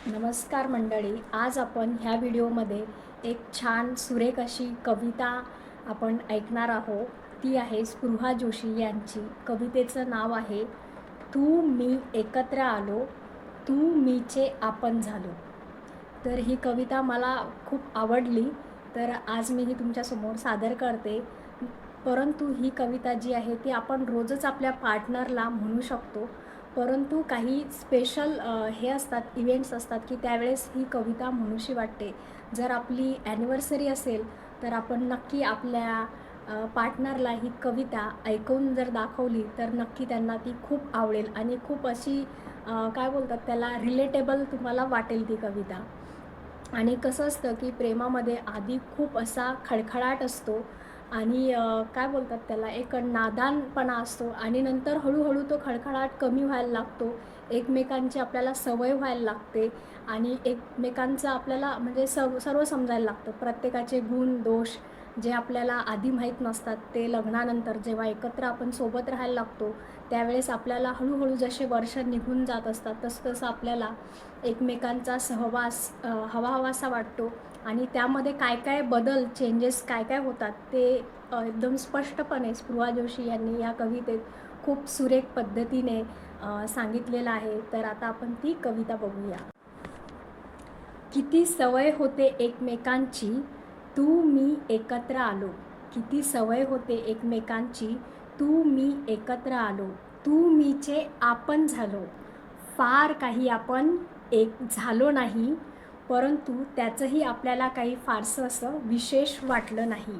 नमस्कार मंडळी. आज आपण ह्या व्हिडिओमध्ये एक छान सुरेख अशी कविता आपण ऐकणार आहोत. ती आहे स्पृहा जोशी यांची. कवितेचं नाव आहे तू मी एकत्र आलो, तू मीचे आपण झालो. तर ही कविता मला खूप आवडली, तर आज मी ही तुमच्यासमोर सादर करते. परंतु ही कविता जी आहे ती आपण रोजच आपल्या पार्टनरला म्हणू शकतो, परंतु काही स्पेशल हे असतात, इव्हेंट्स असतात की त्यावेळेस ही कविता म्हणूशी वाटते. जर आपली ॲनिव्हर्सरी असेल तर आपण नक्की आपल्या पार्टनरला ही कविता ऐकवून जर दाखवली तर नक्की त्यांना ती खूप आवडेल आणि खूप अशी काय बोलतात त्याला, रिलेटेबल तुम्हाला वाटेल ती कविता. आणि कसं असतं की प्रेमामध्ये आधी खूप असा खळखळाट असतो आणि काय बोलतात त्याला, एक नादानपणा असतो आणि नंतर हळूहळू तो खळखळाट कमी व्हायला लागतो. एकमेकांची आपल्याला सवय व्हायला लागते आणि एकमेकांचं आपल्याला म्हणजे सर्व समजायला लागतं. प्रत्येकाचे गुण दोष जे आपल्याला आधी माहीत नसतात ते लग्नानंतर जेव्हा एकत्र आपण सोबत राहायला लागतो त्यावेळेस आपल्याला हळूहळू जसे वर्ष निघून जात असतात तसं तसं आपल्याला एकमेकांचा सहवास हवाहवासा वाटतो आणि त्यामध्ये काय काय बदल, चेंजेस काय काय होतात ते एकदम स्पष्टपणे स्पृहा जोशी यांनी या कवितेत खूप सुरेख पद्धतीने सांगितलेलं आहे. तर आता आपण ती कविता बघूया. किती सवय होते एकमेकांची, तू मी एकत्र आलो. किती सवय होते एकमेकांची, तू मी एकत्र आलो. तू मीचे आपण झालो. फार काही आपण एक झालो नाही, परंतु त्याचंही आपल्याला काही फारसं असं विशेष वाटलं नाही.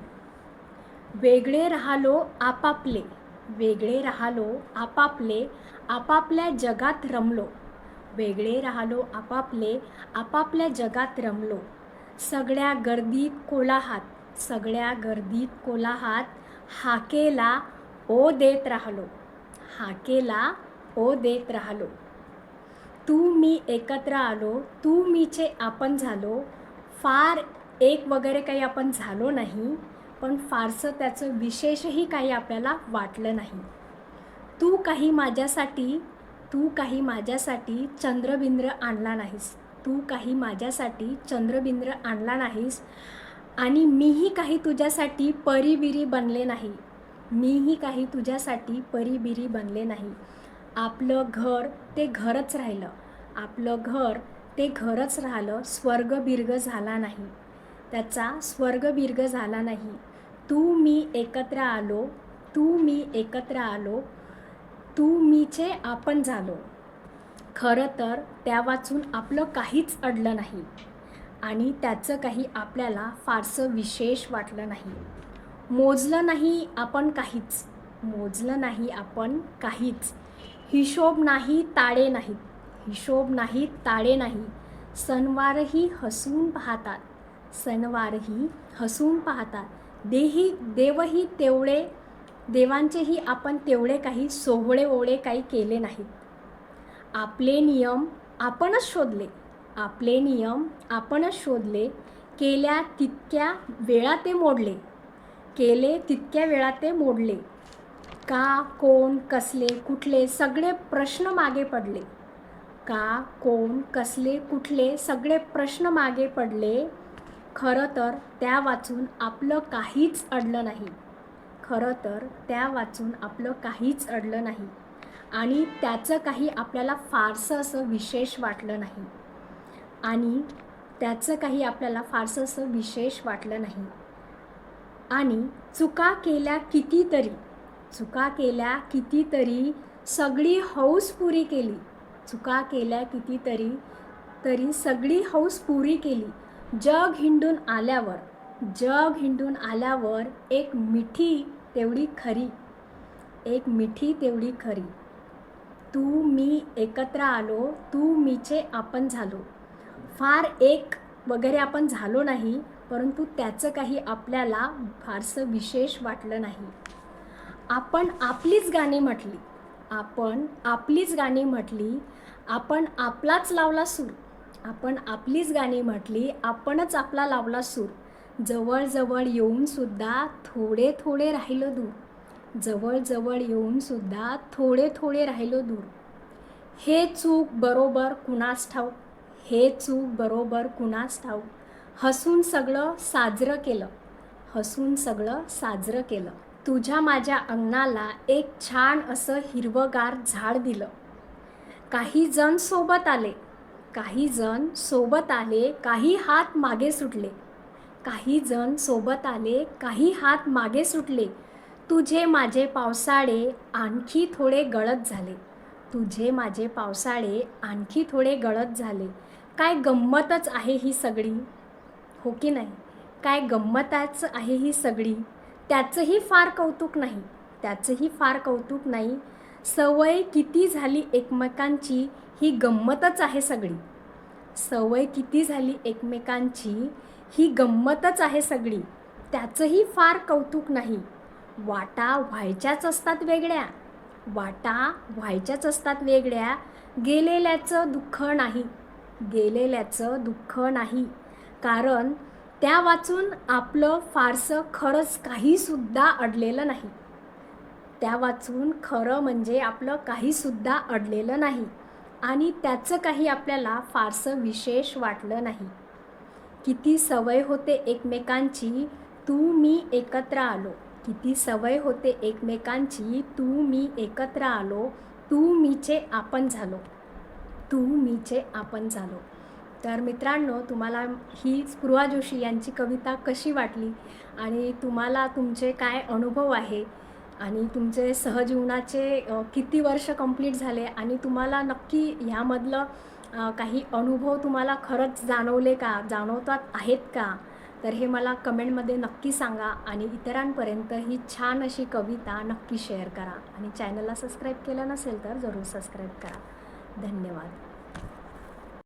वेगळे राहिलो आपापले, वेगळे राहिलो आपापले, आपापल्या जगात रमलो. वेगळे राहिलो आपापले, आपापल्या जगात रमलो. सगळ्या गर्दीत कोलाहात, सगळ्या गर्दीत कोलाहात, हाकेला ओ देत राहिलो, हाकेला ओ देत राहिलो. तू मी एकत्र आलो, तू मीचे आपण झालो. फार एक वगैरे काही आपण झालो नाही, पण फारसं त्याचं विशेषही काही आपल्याला वाटलं नाही. तू काही माझ्यासाठी, तू काही माझ्यासाठी चंद्रबिंद्र आणला नाहीस. तू काही माझ्यासाठी चंद्रबिंद्र आणला नाहीस आणि मीही काही तुझ्यासाठी परीबिरी बनले नाही. मीही काही तुझ्यासाठी परीबिरी बनले नाही. आपलं घर ते घरच राहिलं, आपलं घर ते घरच राहिलं. स्वर्गबिर्ग झाला नाही, त्याचा स्वर्गबिर्ग झाला नाही. तू मी एकत्र आलो, तू मी एकत्र आलो, तू मीचे आपण झालो. खरं तर त्या वाचून आपलं काहीच अडलं नाही आणि त्याचं काही आपल्याला फारसं विशेष वाटलं नाही. मोजलं नाही आपण काहीच, मोजलं नाही आपण काहीच. हिशोब नाही ताळे नाहीत, हिशोब नाही ताळे नाही. सणवारही हसून पाहतात, सणवारही हसून पाहतात. देवही तेवढे, देवांचेही आपण तेवढे काही सोहळे ओळे काही केले नाहीत. आपले नियम आपणच शोधले, आपले नियम आपणच शोधले. केल्या तितक्या वेळा ते मोडले, केले तितक्या वेळा ते मोडले. का कोण कसले कुठले सगळे प्रश्न मागे पडले, का कोण कसले कुठले सगळे प्रश्न मागे पडले. खरं तर त्या वाचून आपलं काहीच अडलं नाही, खरं तर त्या वाचून आपलं काहीच अडलं नाही आणि त्याचं काही आपल्याला फारसं असं विशेष वाटलं नाही आणि त्याचं काही आपल्याला फारसं असं विशेष वाटलं नाही. आणि चुका केल्या कितीतरी, चुका केल्या कितीतरी सगळी हौस पुरी केली. चुका केल्या कितीतरी तरी सगळी हौस पुरी केली. जग हिंडून आल्यावर, जग हिंडून आल्यावर एक मिठी तेवढी खरी, एक मिठी तेवढी खरी. तू मी एकत्र आलो, तू मीचे आपण झालो. फार एक वगैरे आपण झालो नाही, परंतु त्याचं काही आपल्याला फारसं विशेष वाटलं नाही. आपण आपलीच गाणी म्हटली, आपण आपलीच गाणी म्हटली. आपण आपलाच लावला सूर, आपण आपलीच गाणी म्हटली, आपणच आपला लावला सूर. जवळजवळ येऊनसुद्धा थोडे थोडे राहिलो दूर, जवळजवळ येऊनसुद्धा थोडे थोडे राहिलो दूर. हे चूक बरोबर कुणास ठाऊक, हे चूक बरोबर कुणास ठाऊक. हसून सगळं साजरं केलं, हसून सगळं साजरं केलं. तुझ्या माझ्या अंगणाला एक छान असं हिरवंगार झाड दिलं. काही जण सोबत आले, काही जण सोबत आले, काही हात मागे सुटले. काही जण सोबत आले, काही हात मागे सुटले. तुझे माझे पावसाळे आणखी थोडे गडद झाले. तुझे माझे पावसाळे आणखी थोडे गडद झाले. काय गंमतच आहे ही सगळी, हो की नाही? काय गंमतच आहे ही सगळी. त्याचंही फार कौतुक नाही, त्याचंही फार कौतुक नाही. सवय किती झाली एकमेकांची, ही गंमतच आहे सगळी. सवय किती झाली एकमेकांची, ही गंमतच आहे सगळी. त्याचंही फार कौतुक नाही. वाटा व्हायच्याच असतात वेगळ्या, वाटा व्हायच्याच असतात वेगळ्या. गेलेल्याचं दुःख नाही, गेलेल्याचं दुःख नाही. कारण त्या वाचून आपलं फारसं खरंच काहीसुद्धा अडलेलं नाही. त्या वाचून खरं म्हणजे आपलं काहीसुद्धा अडलेलं नाही आणि त्याचं काही आपल्याला फारसं विशेष वाटलं नाही. किती सवय होते एकमेकांची, तू मी एकत्र आलो. किती सवय होते एकमेकांची, तू मी एकत्र आलो. तू मीचे आपण झालो, तू मीचे आपण झालो. तर मित्रांनो, तुम्हाला ही स्पृहा जोशी यांची कविता कशी वाटली आणि तुम्हाला तुमचे काय अनुभव आहे आणि तुमचे सहजीवनाचे किती वर्ष कंप्लीट झाले आणि तुम्हाला नक्की ह्यामधलं काही अनुभव तुम्हाला खरंच जाणवले का, जाणवतात आहेत का? तर हे मला कमेंटमध्ये नक्की सांगा आणि इतरांपर्यंत ही छान अशी कविता नक्की शेअर करा आणि चॅनलला सबस्क्राईब केलं नसेल तर जरूर सबस्क्राईब करा. धन्यवाद.